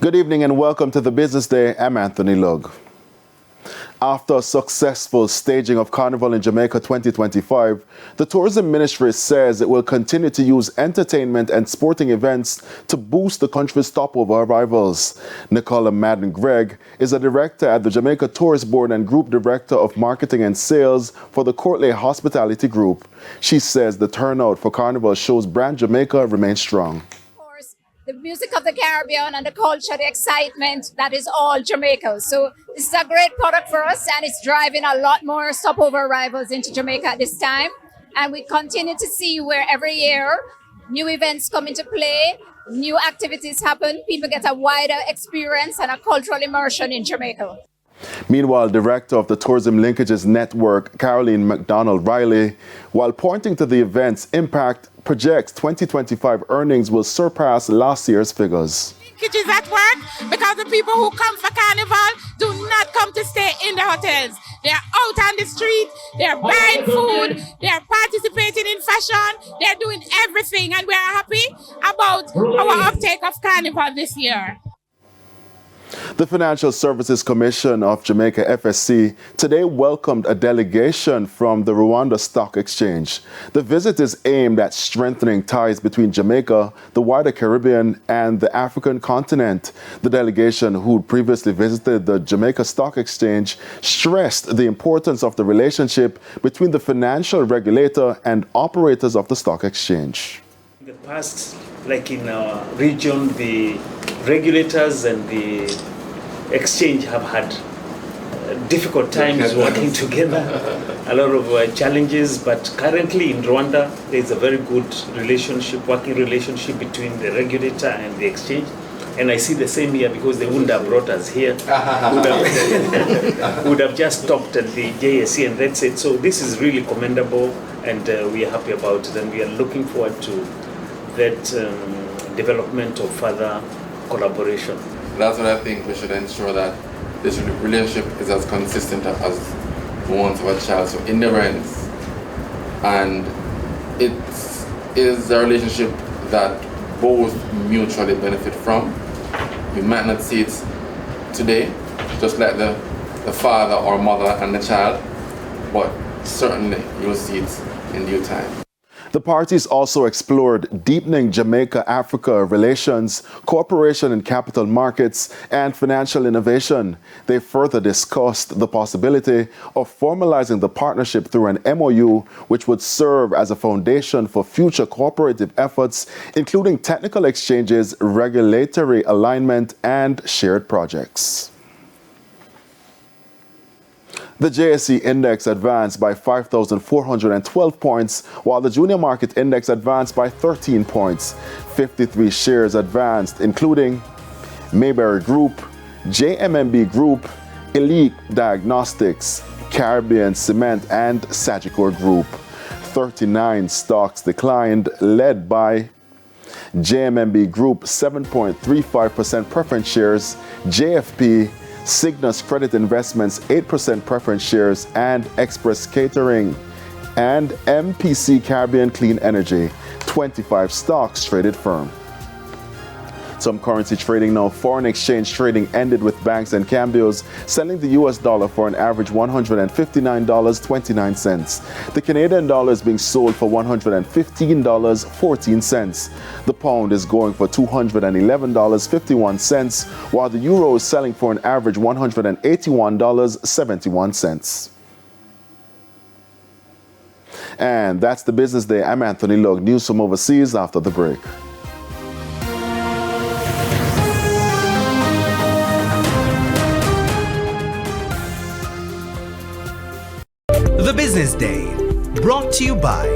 Good evening and welcome to the Business Day. I'm Anthony Lugg. After a successful staging of Carnival in Jamaica 2025, the Tourism Ministry says it will continue to use entertainment and sporting events to boost the country's stopover arrivals. Nicola Madden-Gregg is a director at the Jamaica Tourist Board and Group Director of Marketing and Sales for the Courtley Hospitality Group. She says the turnout for Carnival shows brand Jamaica remains strong. The music of the Caribbean and the culture, the excitement, that is all Jamaica. So this is a great product for us, and it's driving a lot more stopover arrivals into Jamaica at this time. And we continue to see where every year new events come into play, new activities happen, people get a wider experience and a cultural immersion in Jamaica. Meanwhile, Director of the Tourism Linkages Network, Caroline McDonald-Riley, while pointing to the event's impact, projects 2025 earnings will surpass last year's figures. Linkages at work because the people who come for Carnival do not come to stay in the hotels. They're out on the street, they're buying food, they're participating in fashion, they're doing everything, and we're happy about our uptake of Carnival this year. The Financial Services Commission of Jamaica, FSC, today welcomed a delegation from the Rwanda Stock Exchange. The visit is aimed at strengthening ties between Jamaica, the wider Caribbean, and the African continent. The delegation, who previously visited the Jamaica Stock Exchange, stressed the importance of the relationship between the financial regulator and operators of the stock exchange. In the past, like in our region, the regulators and the exchange have had difficult times working together, a lot of challenges, but currently in Rwanda there is a very good working relationship between the regulator and the exchange, and I see the same here because they wouldn't have brought us here, would have just stopped at the JSC and that's it. So this is really commendable, and we are happy about it, and we are looking forward to that development of further collaboration. That's what I think we should ensure, that this relationship is as consistent as the ones of a child, so it never ends. And it is a relationship that both mutually benefit from. You might not see it today, just like the father or mother and the child, but certainly you'll see it in due time. The parties also explored deepening Jamaica-Africa relations, cooperation in capital markets, and financial innovation. They further discussed the possibility of formalizing the partnership through an MOU, which would serve as a foundation for future cooperative efforts, including technical exchanges, regulatory alignment, and shared projects. The JSE Index advanced by 5,412 points, while the Junior Market Index advanced by 13 points. 53 shares advanced, including Mayberry Group, JMMB Group, Elite Diagnostics, Caribbean Cement, and Sagicor Group. 39 stocks declined, led by JMMB Group 7.35% preference shares, JFP, Cygnus Credit Investments 8% preference shares, and Express Catering, and MPC Caribbean Clean Energy 25 stocks traded firm. Some currency trading now. Foreign exchange trading ended with banks and cambios selling the US dollar for an average $159.29. The Canadian dollar is being sold for $115.14. The pound is going for $211.51, while the euro is selling for an average $181.71. And that's the Business Day. I'm Anthony Lugg. News from overseas after the break. The Business Day, brought to you by